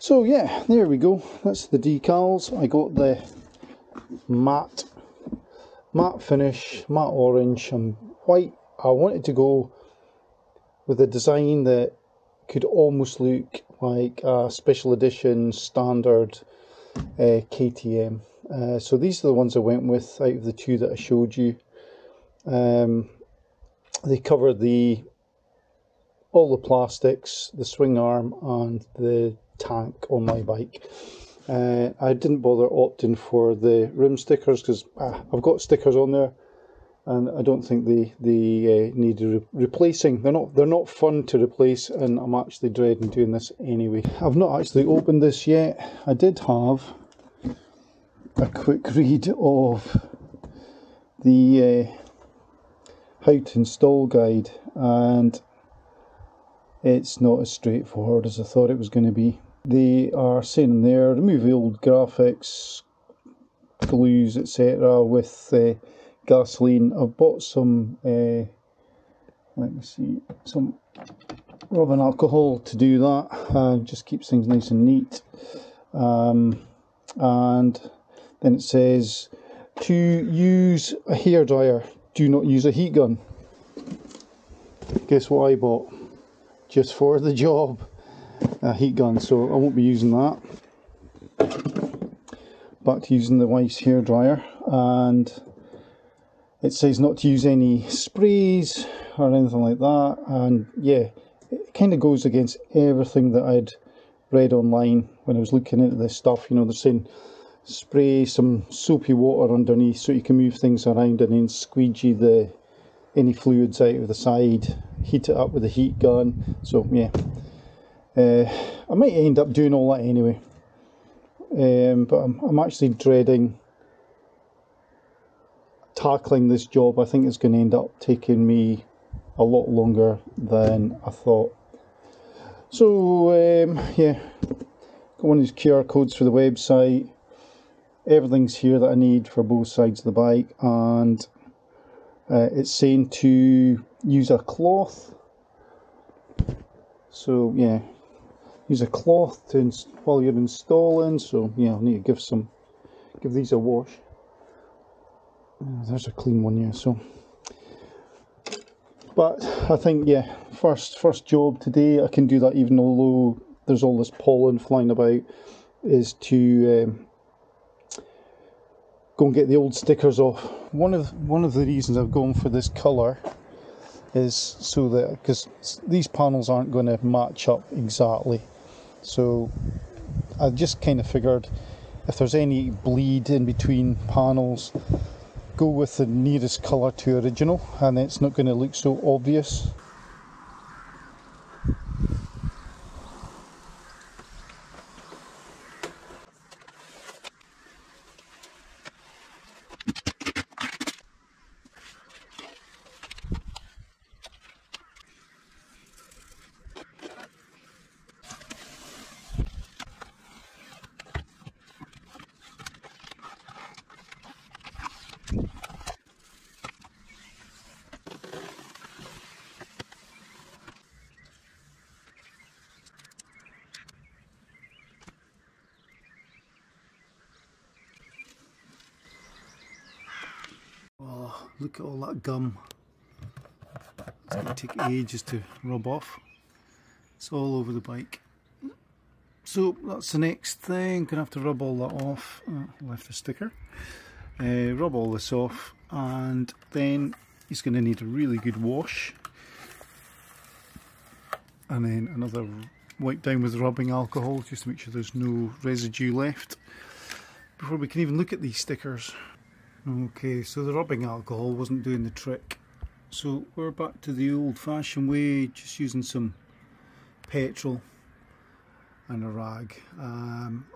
So yeah, there we go. That's the decals. I got the matte finish, matte orange and white. I wanted to go with a design that could almost look like a special edition standard KTM. So these are the ones I went with out of the two that I showed you. They cover all the plastics, the swing arm and the tank on my bike. I didn't bother opting for the rim stickers because I've got stickers on there and I don't think they need replacing. They're not fun to replace, and I'm actually dreading doing this anyway. I've not actually opened this yet. I did have a quick read of the how to install guide, and it's not as straightforward as I thought it was going to be. They are saying in there, remove the old graphics, glues, etc. with gasoline. I've bought some, let me see, some rubbing alcohol to do that. Just keeps things nice and neat. And then it says to use a hairdryer, do not use a heat gun. Guess what I bought? Just for the job, a heat gun, so I won't be using that. Back to using the wife's hairdryer, and it says not to use any sprays or anything like that, and yeah, it kind of goes against everything that I'd read online when I was looking into this stuff. You know, they're saying spray some soapy water underneath so you can move things around and then squeegee any fluids out of the side, heat it up with a heat gun. So yeah, I might end up doing all that anyway, but I'm actually dreading tackling this job. I think it's going to end up taking me a lot longer than I thought. So yeah, got one of these QR codes for the website. Everything's here that I need for both sides of the bike, and it's saying to use a cloth. So yeah, use a cloth while you're installing. So yeah, I'll need to give these a wash. There's a clean one, yeah. So, but I think yeah, first job today, I can do that even although there's all this pollen flying about, is to go and get the old stickers off. One of the reasons I've gone for this colour is so that, because these panels aren't going to match up exactly, so I just kind of figured if there's any bleed in between panels, go with the nearest colour to original, and it's not going to look so obvious. Oh, look at all that gum. It's going to take ages to rub off. It's all over the bike. So that's the next thing. Gonna have to rub all that off. Left the sticker. Rub all this off, and then it's going to need a really good wash, and then another wipe down with rubbing alcohol just to make sure there's no residue left before we can even look at these stickers. Okay, so the rubbing alcohol wasn't doing the trick, so we're back to the old-fashioned way, just using some petrol and a rag.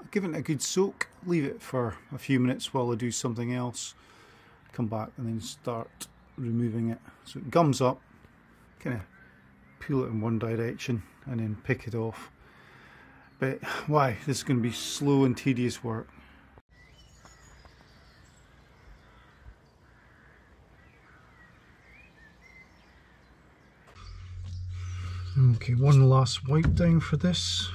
Give it a good soak, leave it for a few minutes while I do something else, come back and then start removing it. So it gums up, kind of pull it in one direction and then pick it off. But why? This is going to be slow and tedious work. Okay, one last wipe down for this.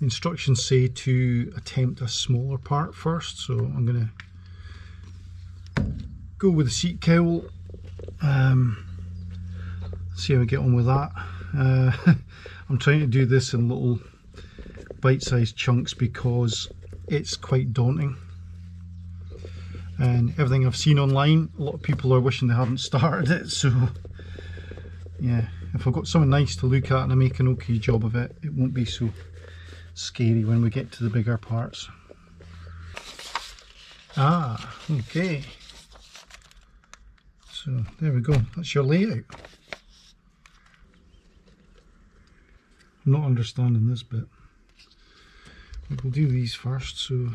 instructions say to attempt a smaller part first, so I'm going to go with the seat cowl, see how we get on with that. I'm trying to do this in little bite-sized chunks because it's quite daunting, and everything I've seen online, a lot of people are wishing they hadn't started it, so yeah, if I've got something nice to look at and I make an okay job of it, it won't be so scary when we get to the bigger parts. Ah, okay. So there we go, that's your layout. I'm not understanding this bit. We'll do these first, so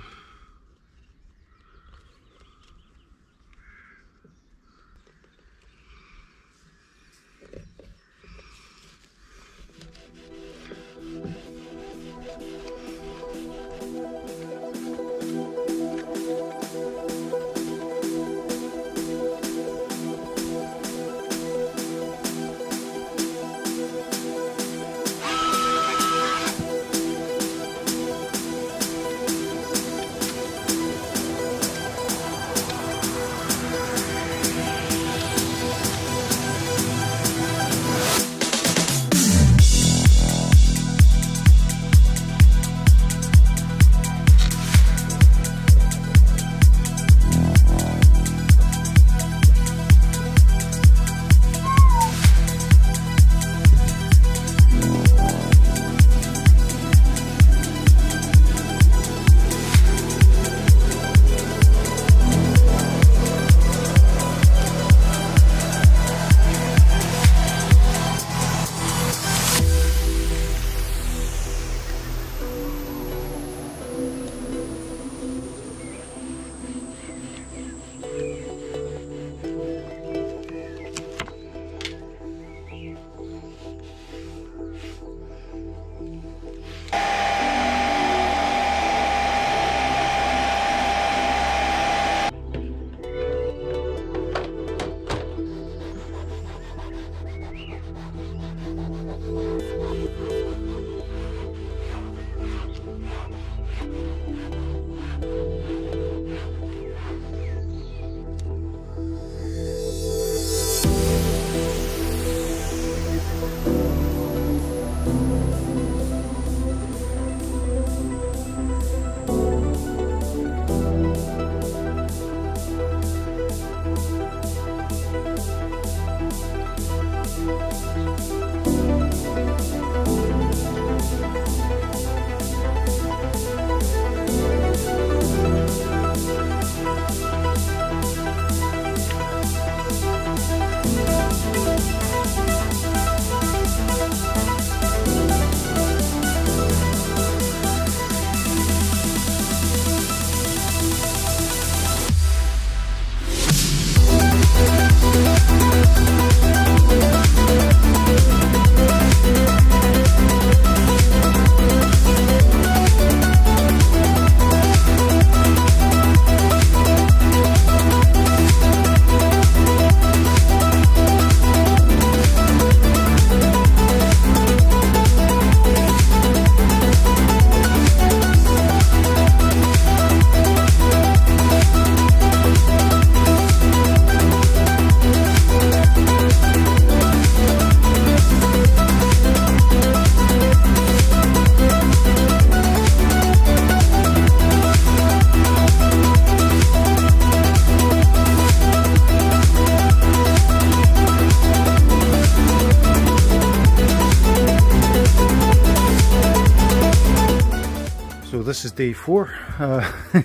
this is day 4. I've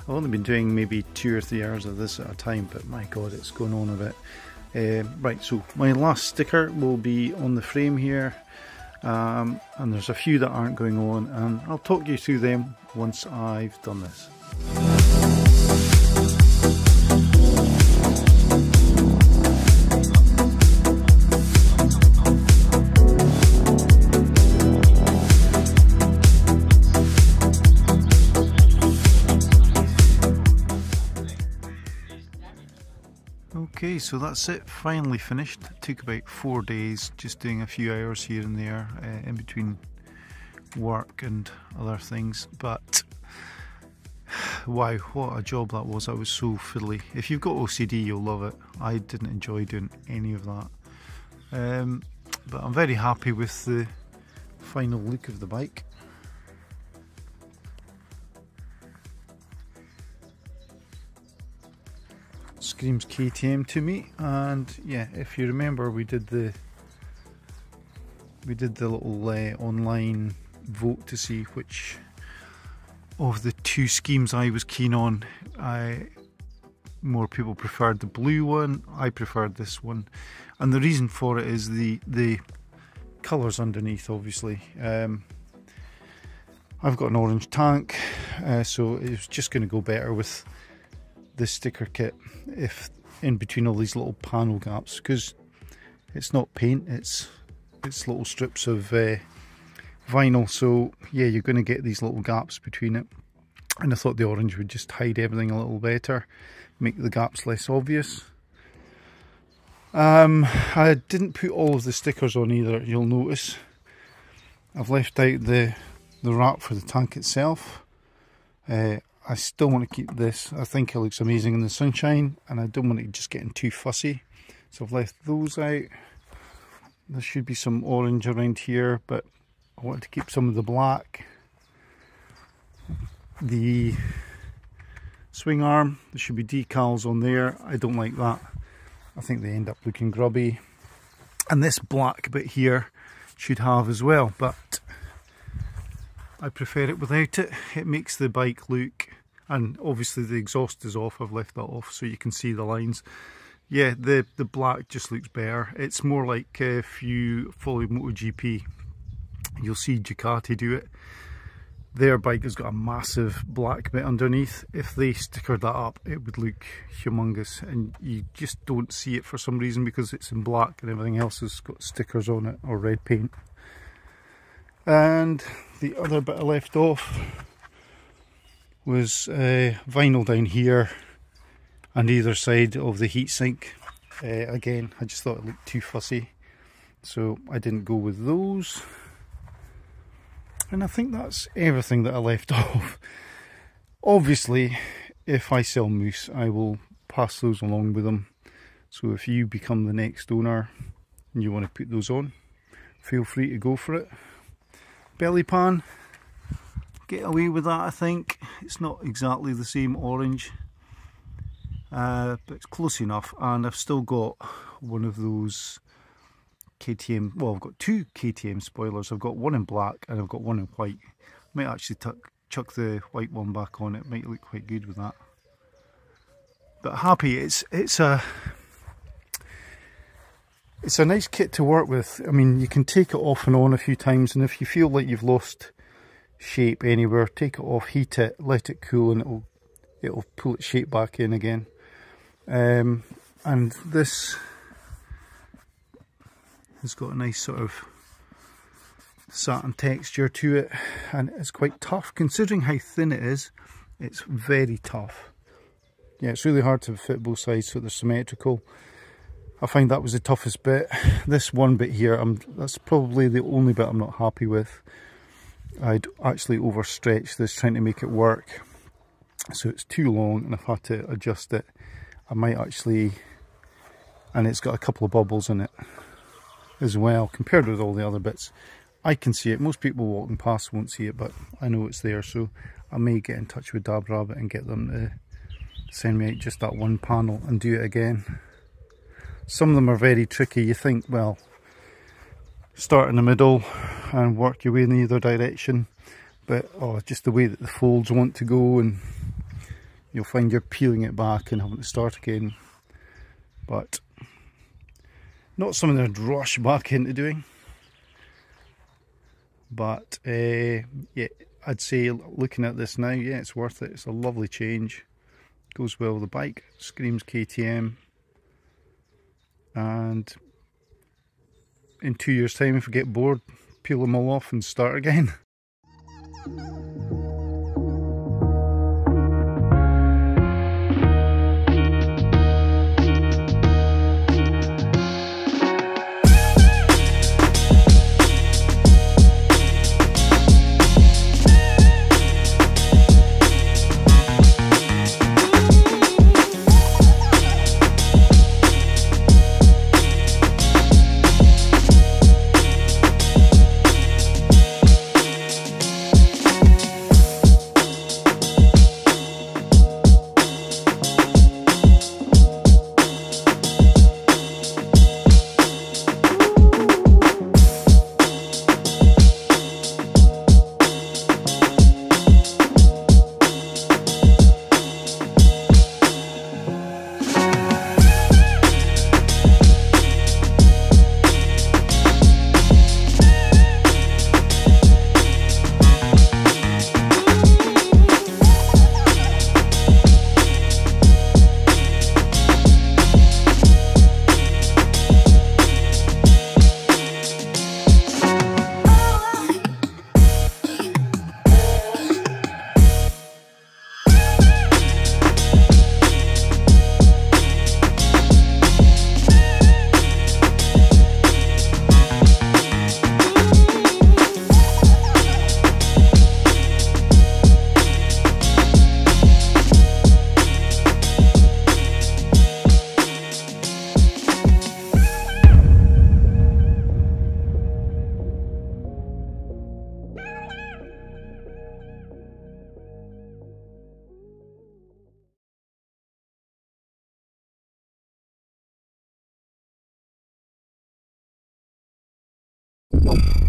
only been doing maybe 2 or 3 hours of this at a time, but my god, it's going on a bit. Right, so my last sticker will be on the frame here, and there's a few that aren't going on, and I'll talk you through them once I've done this. Okay, so that's it, finally finished. It took about 4 days, just doing a few hours here and there in between work and other things, but wow, what a job that was. I was so fiddly. If you've got OCD, you'll love it. I didn't enjoy doing any of that, but I'm very happy with the final look of the bike. Screams KTM to me. And yeah, if you remember, we did the little online vote to see which of the two schemes I was keen on. More people preferred the blue one, I preferred this one, and the reason for it is the colours underneath. Obviously I've got an orange tank, so it's just going to go better with the sticker kit if in between all these little panel gaps, because it's not paint, it's little strips of vinyl, so yeah, you're going to get these little gaps between it, and I thought the orange would just hide everything a little better, make the gaps less obvious. I didn't put all of the stickers on either. You'll notice I've left out the wrap for the tank itself. I still want to keep this. I think it looks amazing in the sunshine, and I don't want it just getting too fussy, so I've left those out. There should be some orange around here, but I wanted to keep some of the black. The swing arm, there should be decals on there. I don't like that. I think they end up looking grubby. And this black bit here should have as well, but I prefer it without it. It makes the bike look, and obviously the exhaust is off, I've left that off so you can see the lines. Yeah, the black just looks better. It's more like if you follow MotoGP, you'll see Ducati do it. Their bike has got a massive black bit underneath. If they stickered that up, it would look humongous, and you just don't see it for some reason because it's in black and everything else has got stickers on it or red paint. And the other bit I left off was vinyl down here and either side of the heatsink. Again, I just thought it looked too fussy, so I didn't go with those. And I think that's everything that I left off. Obviously, if I sell moose, I will pass those along with them. So if you become the next owner and you want to put those on, feel free to go for it. Belly pan, get away with that, I think. It's not exactly the same orange, but it's close enough. And I've still got one of those KTM, well, I've got two KTM spoilers. I've got one in black and I've got one in white. Might actually chuck the white one back on. It might look quite good with that. But happy, it's a nice kit to work with. I mean, you can take it off and on a few times, and if you feel like you've lost shape anywhere, take it off, heat it, let it cool, and it'll pull its shape back in again. And this has got a nice sort of satin texture to it, and it's quite tough considering how thin it is. It's very tough. Yeah, it's really hard to fit both sides so they're symmetrical. I find that was the toughest bit. This one bit here, that's probably the only bit I'm not happy with. I'd actually overstretched this trying to make it work, so it's too long and I've had to adjust it. I might actually, and it's got a couple of bubbles in it as well compared with all the other bits. I can see it. Most people walking past won't see it, but I know it's there, so I may get in touch with Dabrabbit and get them to send me out just that one panel and do it again. Some of them are very tricky. You think, well, start in the middle and work your way in either direction, but just the way that the folds want to go, and you'll find you're peeling it back and having to start again. But not something I'd rush back into doing. But yeah, I'd say looking at this now, yeah, it's worth it. It's a lovely change. Goes well with the bike. Screams KTM. And in 2 years' time, if I get bored, peel them all off and start again. Bye.